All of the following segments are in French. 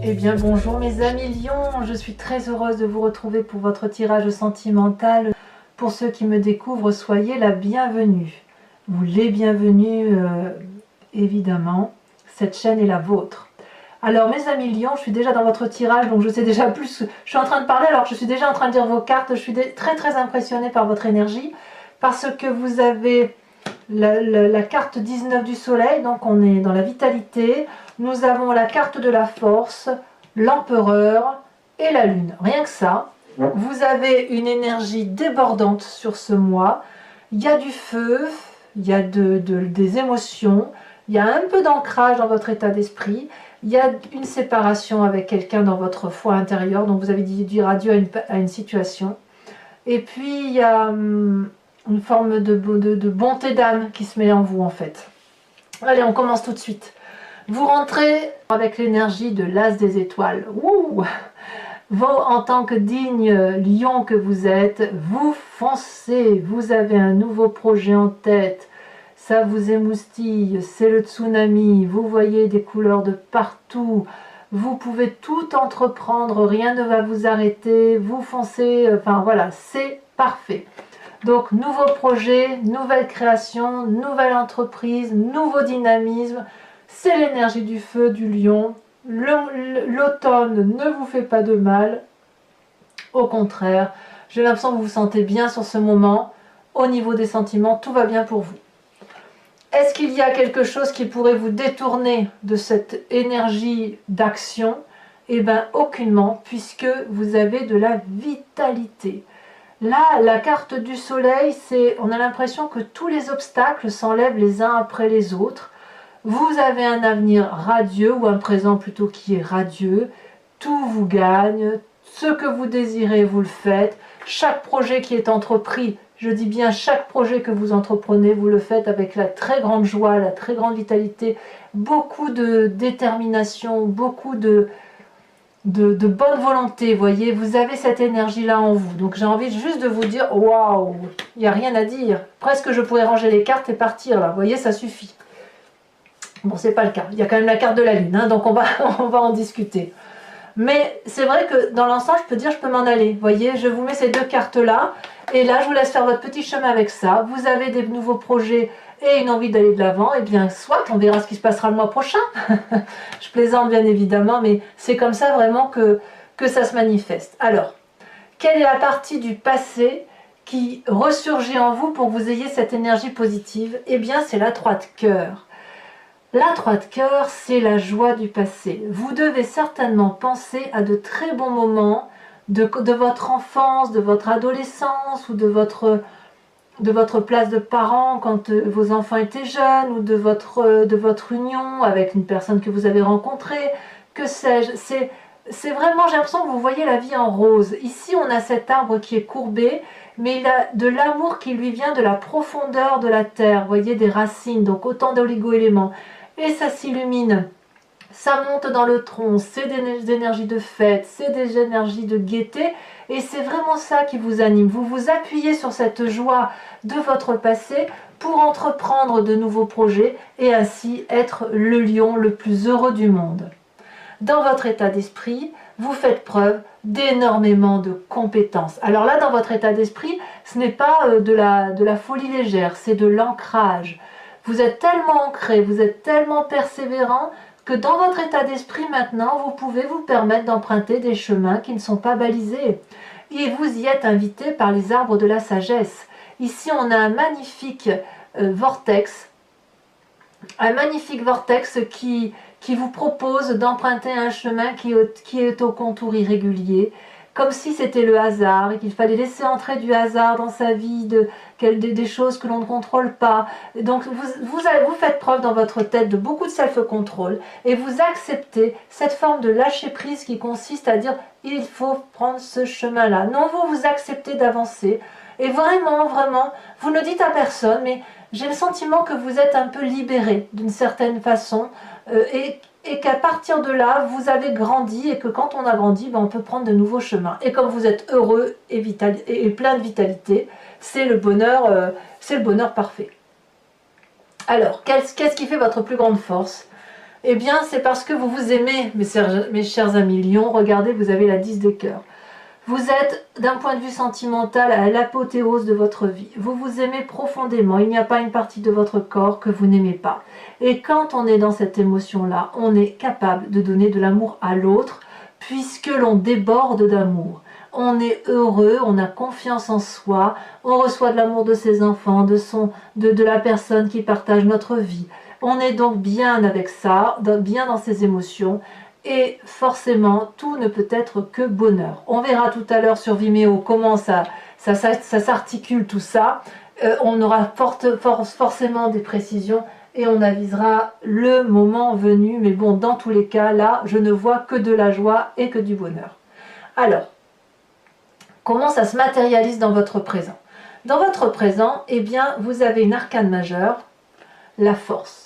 Eh bien bonjour mes amis lions, je suis très heureuse de vous retrouver pour votre tirage sentimental. Pour ceux qui me découvrent, soyez la bienvenue. Vous les bienvenus évidemment, cette chaîne est la vôtre. Alors mes amis lions, je suis déjà dans votre tirage, donc je sais déjà plus, je suis en train de parler alors que je suis déjà en train de dire vos cartes. Je suis très impressionnée par votre énergie, parce que vous avez la carte 19 du soleil, donc on est dans la vitalité. Nous avons la carte de la force, l'empereur et la lune. Rien que ça, vous avez une énergie débordante sur ce mois. Il y a du feu, il y a des émotions, il y a un peu d'ancrage dans votre état d'esprit, il y a une séparation avec quelqu'un dans votre foi intérieure, donc vous avez dit dire adieu à une situation. Et puis il y a une forme de bonté d'âme qui se met en vous en fait. Allez, on commence tout de suite. Vous rentrez avec l'énergie de l'as des étoiles. Ouh, vous, en tant que digne lion que vous êtes, vous foncez, vous avez un nouveau projet en tête, ça vous émoustille, c'est le tsunami, vous voyez des couleurs de partout, vous pouvez tout entreprendre, rien ne va vous arrêter, vous foncez, enfin voilà, c'est parfait. Donc nouveau projet, nouvelle création, nouvelle entreprise, nouveau dynamisme, c'est l'énergie du feu du lion. L'automne ne vous fait pas de mal, au contraire, j'ai l'impression que vous vous sentez bien sur ce moment, au niveau des sentiments, tout va bien pour vous. Est-ce qu'il y a quelque chose qui pourrait vous détourner de cette énergie d'action? Eh bien aucunement, puisque vous avez de la vitalité. Là, la carte du soleil, on a l'impression que tous les obstacles s'enlèvent les uns après les autres. Vous avez un avenir radieux, ou un présent plutôt qui est radieux. Tout vous gagne, ce que vous désirez, vous le faites. Chaque projet qui est entrepris, je dis bien chaque projet que vous entreprenez, vous le faites avec la très grande joie, la très grande vitalité, beaucoup de détermination, beaucoup de bonne volonté, voyez, vous avez cette énergie-là en vous. Donc j'ai envie juste de vous dire, waouh, il n'y a rien à dire. Presque je pourrais ranger les cartes et partir là, vous voyez, ça suffit. Bon, c'est pas le cas, il y a quand même la carte de la lune, hein, donc on va en discuter. Mais c'est vrai que dans l'ensemble, je peux dire, je peux m'en aller. Vous voyez, je vous mets ces deux cartes-là, et là, je vous laisse faire votre petit chemin avec ça. Vous avez des nouveaux projets et une envie d'aller de l'avant, et bien soit, on verra ce qui se passera le mois prochain. Je plaisante bien évidemment, mais c'est comme ça vraiment que ça se manifeste. Alors, quelle est la partie du passé qui ressurgit en vous pour que vous ayez cette énergie positive? Eh bien, c'est la 3 de cœur. La 3 de cœur, c'est la joie du passé. Vous devez certainement penser à de très bons moments de votre enfance, de votre adolescence ou de votre place de parent quand vos enfants étaient jeunes, ou de votre union avec une personne que vous avez rencontrée, que sais-je. C'est vraiment, j'ai l'impression que vous voyez la vie en rose. Ici, on a cet arbre qui est courbé, mais il a de l'amour qui lui vient de la profondeur de la terre, vous voyez, des racines, donc autant d'oligo-éléments. Et ça s'illumine, ça monte dans le tronc, c'est des énergies de fête, c'est des énergies de gaieté, et c'est vraiment ça qui vous anime. Vous vous appuyez sur cette joie de votre passé pour entreprendre de nouveaux projets et ainsi être le lion le plus heureux du monde. Dans votre état d'esprit, vous faites preuve d'énormément de compétences. Alors là, dans votre état d'esprit, ce n'est pas de la folie légère, c'est de l'ancrage. Vous êtes tellement ancré, vous êtes tellement persévérant que dans votre état d'esprit maintenant, vous pouvez vous permettre d'emprunter des chemins qui ne sont pas balisés. Et vous y êtes invité par les arbres de la sagesse. Ici, on a un magnifique vortex qui vous propose d'emprunter un chemin qui est au contour irrégulier, comme si c'était le hasard et qu'il fallait laisser entrer du hasard dans sa vie, des choses que l'on ne contrôle pas. Donc vous faites preuve dans votre tête de beaucoup de self-control et vous acceptez cette forme de lâcher prise qui consiste à dire il faut prendre ce chemin-là. Non, vous acceptez d'avancer et vraiment, vous ne dites à personne, mais j'ai le sentiment que vous êtes un peu libéré d'une certaine façon et qu'à partir de là, vous avez grandi et que quand on a grandi, on peut prendre de nouveaux chemins. Et comme vous êtes heureux et plein de vitalité, c'est le bonheur parfait. Alors, qu'est-ce qui fait votre plus grande force? Eh bien, c'est parce que vous vous aimez, mes chers amis lions. Regardez, vous avez la 10 de cœur. Vous êtes, d'un point de vue sentimental, à l'apothéose de votre vie. Vous vous aimez profondément. Il n'y a pas une partie de votre corps que vous n'aimez pas. Et quand on est dans cette émotion-là, on est capable de donner de l'amour à l'autre, puisque l'on déborde d'amour. On est heureux, on a confiance en soi, on reçoit de l'amour de ses enfants, de la personne qui partage notre vie. On est donc bien avec ça, bien dans ses émotions. Et forcément, tout ne peut être que bonheur. On verra tout à l'heure sur Vimeo comment ça s'articule tout ça. On aura forcément des précisions et on avisera le moment venu. Mais bon, dans tous les cas, là, je ne vois que de la joie et que du bonheur. Alors, comment ça se matérialise dans votre présent? Dans votre présent, eh bien, vous avez une arcane majeure, la force.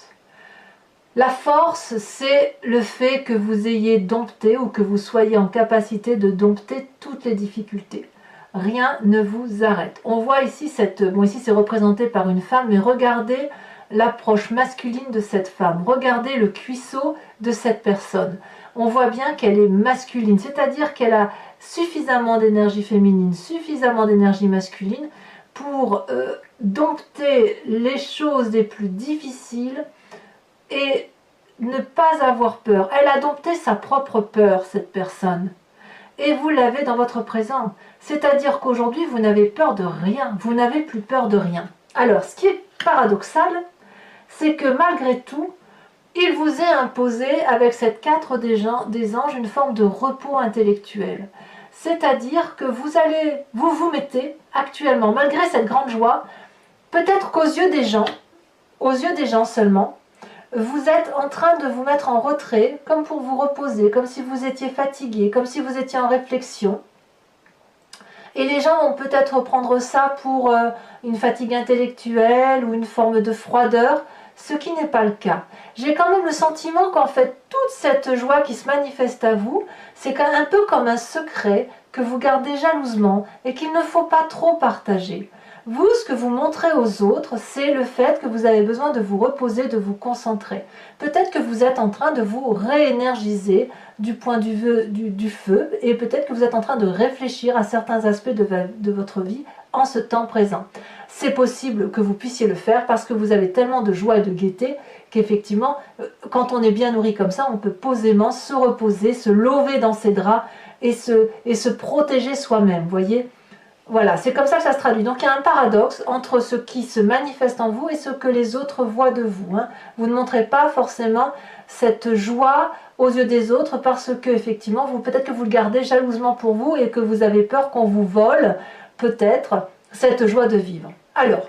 La force, c'est le fait que vous ayez dompté ou que vous soyez en capacité de dompter toutes les difficultés. Rien ne vous arrête. On voit ici ici c'est représenté par une femme, mais regardez l'approche masculine de cette femme. Regardez le cuisseau de cette personne. On voit bien qu'elle est masculine, c'est-à-dire qu'elle a suffisamment d'énergie féminine, suffisamment d'énergie masculine pour dompter les choses les plus difficiles et ne pas avoir peur. Elle a dompté sa propre peur, cette personne. Et vous l'avez dans votre présent. C'est-à-dire qu'aujourd'hui, vous n'avez peur de rien. Vous n'avez plus peur de rien. Alors, ce qui est paradoxal, c'est que malgré tout, il vous est imposé, avec cette 4 des anges, une forme de repos intellectuel. C'est-à-dire que vous vous mettez actuellement, malgré cette grande joie, peut-être qu'aux yeux des gens seulement, vous êtes en train de vous mettre en retrait, comme pour vous reposer, comme si vous étiez fatigué, comme si vous étiez en réflexion. Et les gens vont peut-être prendre ça pour une fatigue intellectuelle ou une forme de froideur, ce qui n'est pas le cas. J'ai quand même le sentiment qu'en fait, toute cette joie qui se manifeste à vous, c'est un peu comme un secret que vous gardez jalousement et qu'il ne faut pas trop partager. Vous, ce que vous montrez aux autres, c'est le fait que vous avez besoin de vous reposer, de vous concentrer. Peut-être que vous êtes en train de vous réénergiser du point du feu et peut-être que vous êtes en train de réfléchir à certains aspects de votre vie en ce temps présent. C'est possible que vous puissiez le faire parce que vous avez tellement de joie et de gaieté qu'effectivement, quand on est bien nourri comme ça, on peut posément se reposer, se lever dans ses draps et se protéger soi-même, voyez ? Voilà, c'est comme ça que ça se traduit. Donc il y a un paradoxe entre ce qui se manifeste en vous et ce que les autres voient de vous. Vous ne montrez pas forcément cette joie aux yeux des autres parce que effectivement, peut-être que vous le gardez jalousement pour vous et que vous avez peur qu'on vous vole peut-être cette joie de vivre. Alors,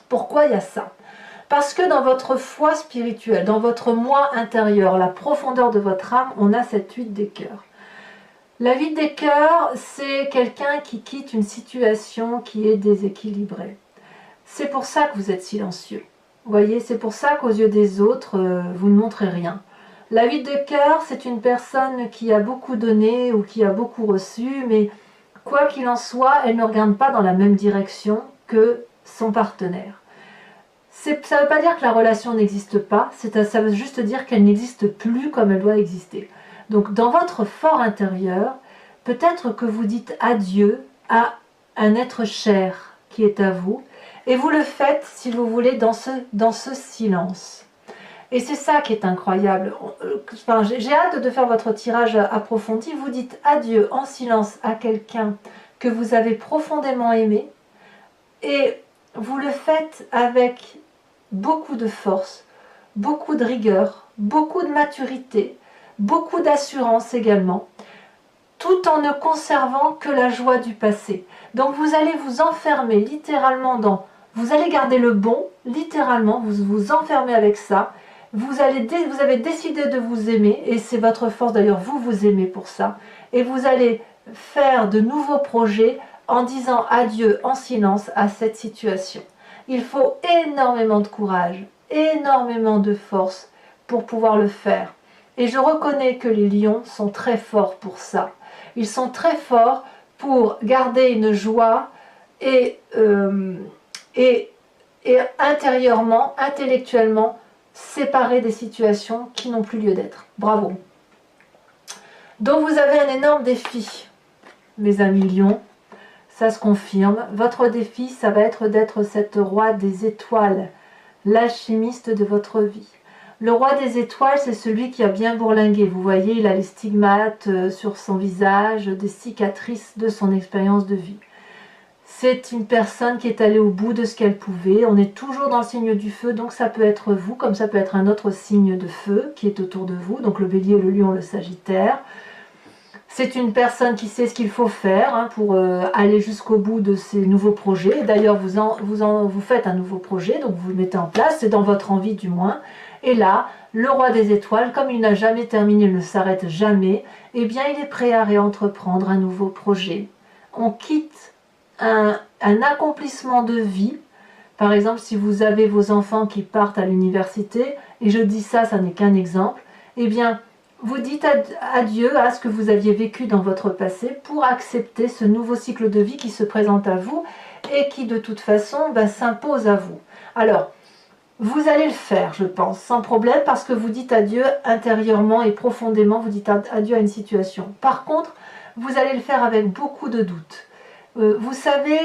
pourquoi il y a ça? Parce que dans votre foi spirituelle, dans votre moi intérieur, la profondeur de votre âme, on a cette 8 des cœurs. La 8 des cœurs, c'est quelqu'un qui quitte une situation qui est déséquilibrée. C'est pour ça que vous êtes silencieux. Vous voyez, c'est pour ça qu'aux yeux des autres, vous ne montrez rien. La 8 de cœur, c'est une personne qui a beaucoup donné ou qui a beaucoup reçu, mais quoi qu'il en soit, elle ne regarde pas dans la même direction que son partenaire. Ça ne veut pas dire que la relation n'existe pas, ça veut juste dire qu'elle n'existe plus comme elle doit exister. Donc dans votre fort intérieur, peut-être que vous dites adieu à un être cher qui est à vous, et vous le faites, si vous voulez, dans ce silence. Et c'est ça qui est incroyable. Enfin, j'ai hâte de faire votre tirage approfondi. Vous dites adieu en silence à quelqu'un que vous avez profondément aimé, et vous le faites avec beaucoup de force, beaucoup de rigueur, beaucoup de maturité, beaucoup d'assurance également, tout en ne conservant que la joie du passé. Donc vous allez vous enfermer littéralement vous allez garder le bon, littéralement, vous vous enfermez avec ça, vous avez décidé de vous aimer, et c'est votre force d'ailleurs, vous vous aimez pour ça, et vous allez faire de nouveaux projets en disant adieu en silence à cette situation. Il faut énormément de courage, énormément de force pour pouvoir le faire. Et je reconnais que les lions sont très forts pour ça. Ils sont très forts pour garder une joie et intérieurement, intellectuellement, séparer des situations qui n'ont plus lieu d'être. Bravo. Donc vous avez un énorme défi, mes amis lions, ça se confirme. Votre défi, ça va être d'être cette roi des étoiles, l'alchimiste de votre vie. Le roi des étoiles, c'est celui qui a bien bourlingué. Vous voyez, il a les stigmates sur son visage, des cicatrices de son expérience de vie. C'est une personne qui est allée au bout de ce qu'elle pouvait. On est toujours dans le signe du feu, donc ça peut être vous, comme ça peut être un autre signe de feu qui est autour de vous. Donc le bélier, le lion, le sagittaire. C'est une personne qui sait ce qu'il faut faire pour aller jusqu'au bout de ses nouveaux projets. D'ailleurs, vous faites un nouveau projet, donc vous le mettez en place, c'est dans votre envie du moins. Et là, le roi des étoiles, comme il n'a jamais terminé, il ne s'arrête jamais, eh bien il est prêt à réentreprendre un nouveau projet. On quitte un accomplissement de vie. Par exemple, si vous avez vos enfants qui partent à l'université, et je dis ça, ça n'est qu'un exemple, eh bien, vous dites adieu à ce que vous aviez vécu dans votre passé pour accepter ce nouveau cycle de vie qui se présente à vous et qui de toute façon s'impose à vous. Alors, vous allez le faire, je pense, sans problème, parce que vous dites adieu intérieurement et profondément, vous dites adieu à une situation. Par contre, vous allez le faire avec beaucoup de doutes. Vous savez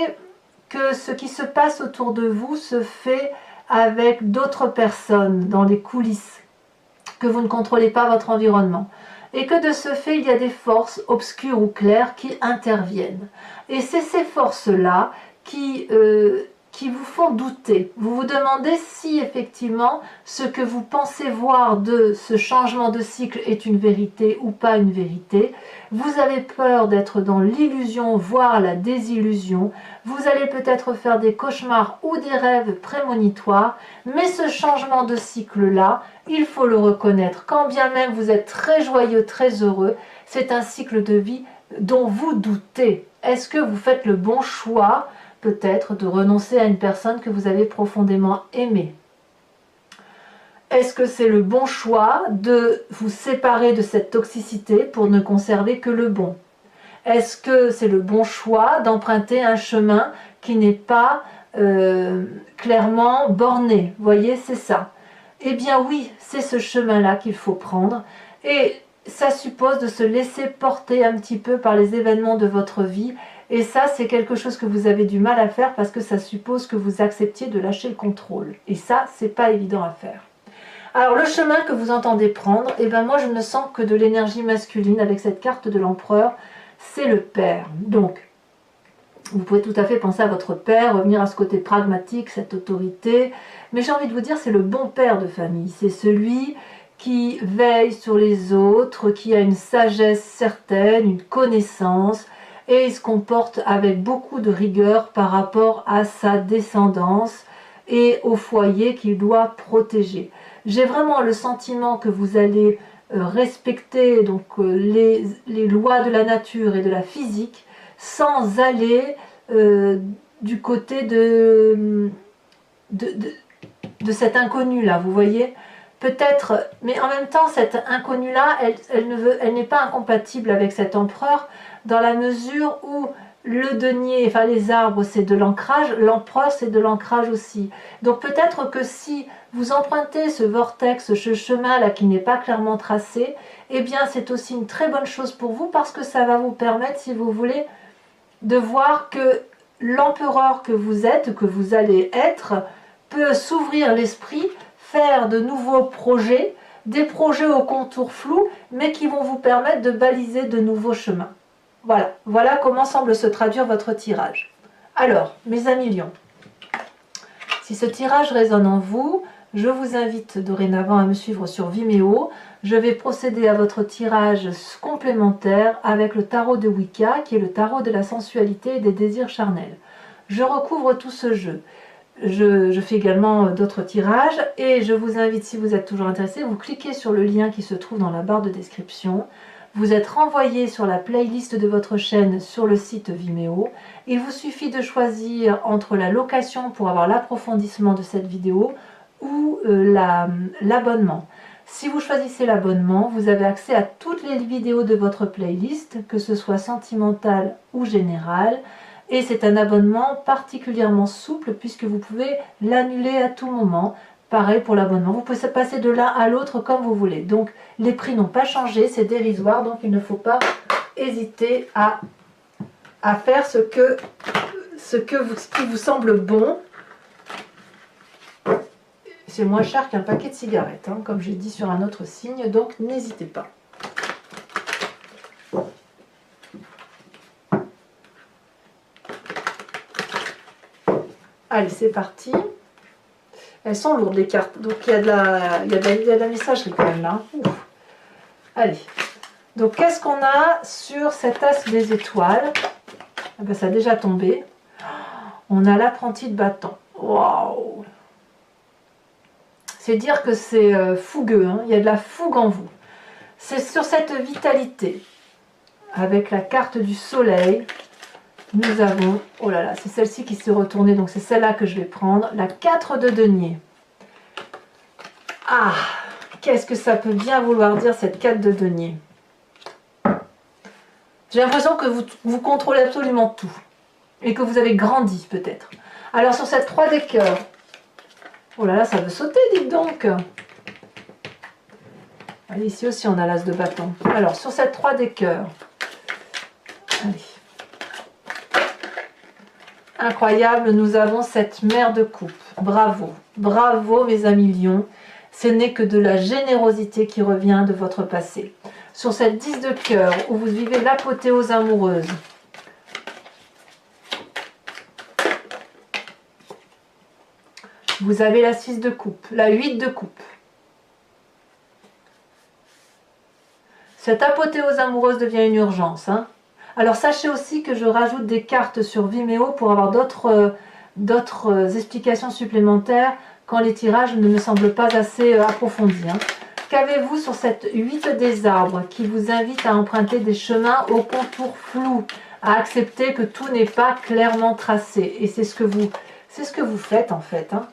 que ce qui se passe autour de vous se fait avec d'autres personnes dans les coulisses, que vous ne contrôlez pas votre environnement. Et que de ce fait, il y a des forces obscures ou claires qui interviennent. Et c'est ces forces-là qui vous font douter. Vous vous demandez si effectivement ce que vous pensez voir de ce changement de cycle est une vérité ou pas une vérité. Vous avez peur d'être dans l'illusion, voire la désillusion. Vous allez peut-être faire des cauchemars ou des rêves prémonitoires. Mais ce changement de cycle-là, il faut le reconnaître. Quand bien même vous êtes très joyeux, très heureux, c'est un cycle de vie dont vous doutez. Est-ce que vous faites le bon choix peut-être de renoncer à une personne que vous avez profondément aimée? Est-ce que c'est le bon choix de vous séparer de cette toxicité pour ne conserver que le bon? Est-ce que c'est le bon choix d'emprunter un chemin qui n'est pas clairement borné? Vous voyez, c'est ça. Eh bien oui, c'est ce chemin-là qu'il faut prendre. Et ça suppose de se laisser porter un petit peu par les événements de votre vie. Et ça, c'est quelque chose que vous avez du mal à faire parce que ça suppose que vous acceptiez de lâcher le contrôle. Et ça, c'est pas évident à faire. Alors, le chemin que vous entendez prendre, eh ben moi, je ne sens que de l'énergie masculine avec cette carte de l'empereur. C'est le père. Donc, vous pouvez tout à fait penser à votre père, revenir à ce côté pragmatique, cette autorité. Mais j'ai envie de vous dire, c'est le bon père de famille. C'est celui qui veille sur les autres, qui a une sagesse certaine, une connaissance, et il se comporte avec beaucoup de rigueur par rapport à sa descendance et au foyer qu'il doit protéger. J'ai vraiment le sentiment que vous allez respecter donc, les lois de la nature et de la physique sans aller du côté de cet inconnu-là, vous voyez. Peut-être, mais en même temps, cette inconnue-là, elle n'est pas incompatible avec cet empereur, dans la mesure où le denier, enfin les arbres, c'est de l'ancrage, l'empereur, c'est de l'ancrage aussi. Donc peut-être que si vous empruntez ce vortex, ce chemin-là qui n'est pas clairement tracé, eh bien c'est aussi une très bonne chose pour vous, parce que ça va vous permettre, si vous voulez, de voir que l'empereur que vous êtes, que vous allez être, peut s'ouvrir l'esprit, faire de nouveaux projets, des projets aux contours flous, mais qui vont vous permettre de baliser de nouveaux chemins. Voilà, voilà comment semble se traduire votre tirage. Alors, mes amis lions, si ce tirage résonne en vous, je vous invite dorénavant à me suivre sur Vimeo. Je vais procéder à votre tirage complémentaire avec le tarot de Wicca, qui est le tarot de la sensualité et des désirs charnels. Je recouvre tout ce jeu. Je fais également d'autres tirages et je vous invite, si vous êtes toujours intéressé, vous cliquez sur le lien qui se trouve dans la barre de description. Vous êtes renvoyé sur la playlist de votre chaîne sur le site Vimeo. Il vous suffit de choisir entre la location pour avoir l'approfondissement de cette vidéo ou l'abonnement. Si vous choisissez l'abonnement, vous avez accès à toutes les vidéos de votre playlist, que ce soit sentimentale ou générale. Et c'est un abonnement particulièrement souple puisque vous pouvez l'annuler à tout moment Pareil pour l'abonnement. Vous pouvez passer de l'un à l'autre comme vous voulez. Donc, les prix n'ont pas changé, c'est dérisoire. Donc, il ne faut pas hésiter à faire ce qui vous semble bon. C'est moins cher qu'un paquet de cigarettes, hein, comme j'ai dit sur un autre signe. Donc, n'hésitez pas. Allez, c'est parti. Elles sont lourdes les cartes, donc il y a de la messagerie quand même là. Ouf. Allez, donc qu'est-ce qu'on a sur cet as des étoiles? Ah ben, ça a déjà tombé. On a l'apprenti de bâton. Waouh! C'est dire que c'est fougueux, hein. Il y a de la fougue en vous. C'est sur cette vitalité, avec la carte du soleil. Nous avons, oh là là, c'est celle-ci qui s'est retournée, donc c'est celle-là que je vais prendre, la 4 de denier. Ah, qu'est-ce que ça peut bien vouloir dire cette 4 de denier? J'ai l'impression que vous contrôlez absolument tout, et que vous avez grandi peut-être. Alors sur cette 3 des cœurs, oh là là, ça veut sauter, dites donc. Allez, ici aussi on a l'as de bâton. Alors sur cette 3 des cœurs, allez. Incroyable, nous avons cette mère de coupe. Bravo, bravo mes amis lions. Ce n'est que de la générosité qui revient de votre passé. Sur cette 10 de cœur, où vous vivez l'apothéose amoureuse. Vous avez la 6 de coupe, la 8 de coupe. Cette apothéose amoureuse devient une urgence, hein. Alors sachez aussi que je rajoute des cartes sur Vimeo pour avoir d'autres explications supplémentaires quand les tirages ne me semblent pas assez approfondis, hein. Qu'avez-vous sur cette 8 des arbres qui vous invite à emprunter des chemins aux contours flous, à accepter que tout n'est pas clairement tracé? Et c'est ce que vous faites en fait, hein.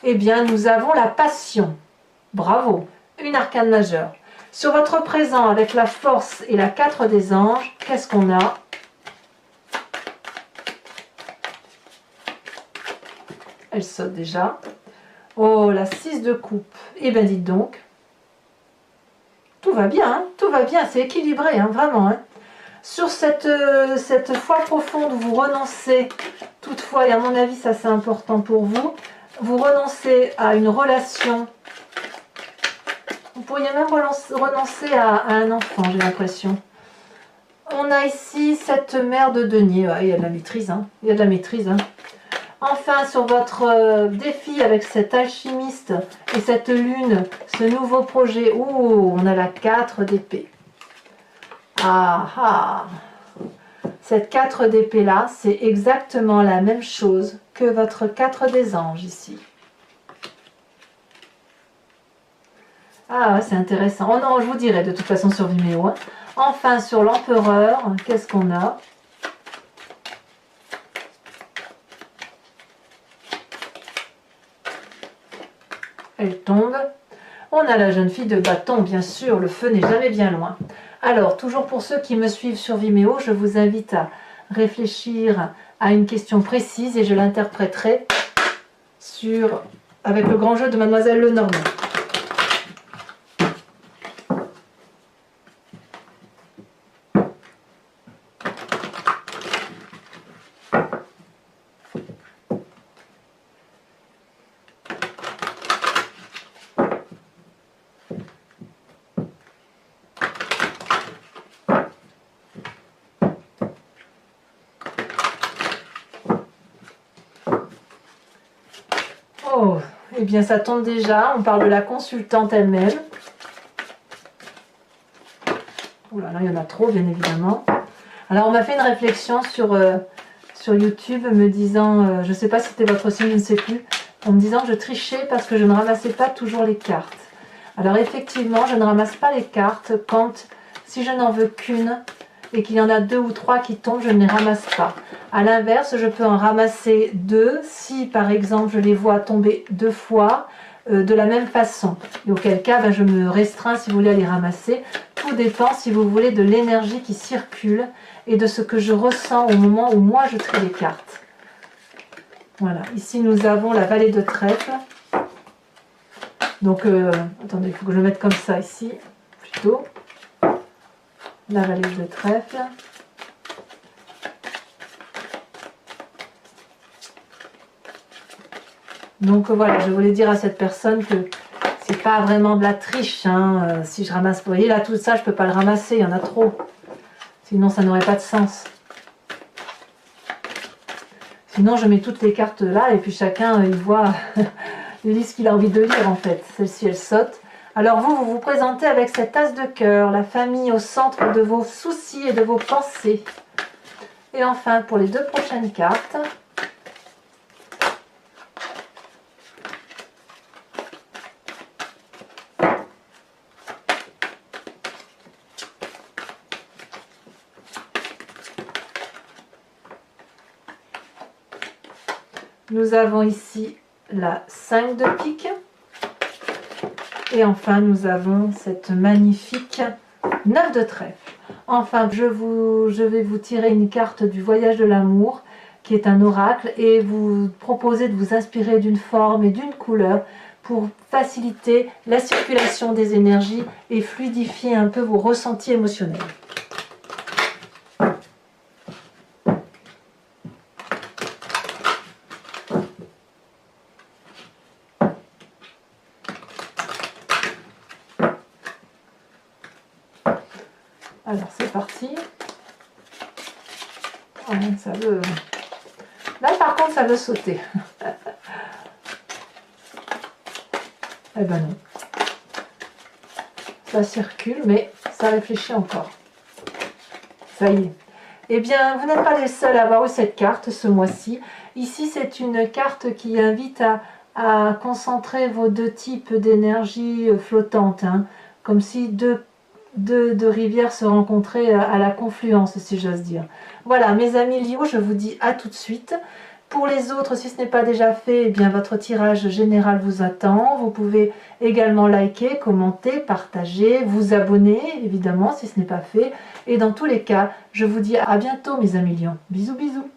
Eh bien, nous avons la passion. Bravo, une arcane majeure. Sur votre présent, avec la force et la 4 des anges, qu'est-ce qu'on a? Elle saute déjà. Oh, la 6 de coupe. Eh bien, dites donc. Tout va bien, hein, tout va bien, c'est équilibré, hein, vraiment. Hein. Sur cette foi profonde, vous renoncez, toutefois, et à mon avis, ça c'est important pour vous, vous renoncez à une relation. Vous pourriez même renoncer à un enfant, j'ai l'impression. On a ici cette mère de denier. Ouais, il y a de la maîtrise. Hein. Il y a de la maîtrise. Hein. Enfin, sur votre défi avec cet alchimiste et cette lune, ce nouveau projet. Ouh, on a la 4 d'épée. Ah ah. Cette 4 d'épée là, c'est exactement la même chose que votre 4 des anges ici. Ah, c'est intéressant. Oh non, je vous dirai de toute façon sur Vimeo. Hein. Enfin, sur l'empereur, qu'est-ce qu'on a? Elle tombe. On a la jeune fille de bâton, bien sûr. Le feu n'est jamais bien loin. Alors, toujours pour ceux qui me suivent sur Vimeo, je vous invite à réfléchir à une question précise et je l'interpréterai avec le grand jeu de Mademoiselle Lenormand. Oh, eh bien ça tombe déjà, on parle de la consultante elle-même. Oh là là, il y en a trop bien évidemment. Alors on m'a fait une réflexion sur YouTube me disant, je ne sais pas si c'était votre signe, je ne sais plus, en me disant que je trichais parce que je ne ramassais pas toujours les cartes. Alors effectivement, je ne ramasse pas les cartes si je n'en veux qu'une et qu'il y en a 2 ou 3 qui tombent, je ne les ramasse pas. A l'inverse, je peux en ramasser 2 si par exemple je les vois tomber 2 fois. de la même façon. Et auquel cas, ben, je me restreins si vous voulez à les ramasser. Tout dépend, si vous voulez, de l'énergie qui circule et de ce que je ressens au moment où moi je trie les cartes. Voilà, ici nous avons la vallée de trèfle. Donc, attendez, il faut que je le mette comme ça ici, plutôt. La vallée de trèfle. Donc voilà, je voulais dire à cette personne que c'est pas vraiment de la triche. Hein. Si je ramasse, vous voyez là, tout ça, je peux pas le ramasser, il y en a trop. Sinon, ça n'aurait pas de sens. Sinon, je mets toutes les cartes là et puis chacun, il voit, il lit ce qu'il a envie de lire en fait. Celle-ci, elle saute. Alors vous vous présentez avec cet as de cœur, la famille au centre de vos soucis et de vos pensées. Et enfin, pour les deux prochaines cartes, nous avons ici la 5 de pique. Et enfin, nous avons cette magnifique 9 de trèfle. Enfin, je vais vous tirer une carte du voyage de l'amour, qui est un oracle, et vous proposer de vous inspirer d'une forme et d'une couleur pour faciliter la circulation des énergies et fluidifier un peu vos ressentis émotionnels. Alors c'est parti. Oh, ça veut... Là par contre ça veut sauter. Eh ben non. Ça circule mais ça réfléchit encore. Ça y est. Eh bien vous n'êtes pas les seuls à avoir eu cette carte ce mois-ci. Ici c'est une carte qui invite à concentrer vos deux types d'énergie flottante. Hein, comme si deux rivières se rencontraient à la confluence, si j'ose dire. Voilà, mes amis Lio, je vous dis à tout de suite. Pour les autres, si ce n'est pas déjà fait, eh bien votre tirage général vous attend. Vous pouvez également liker, commenter, partager, vous abonner, évidemment, si ce n'est pas fait. Et dans tous les cas, je vous dis à bientôt, mes amis Lions. Bisous, bisous.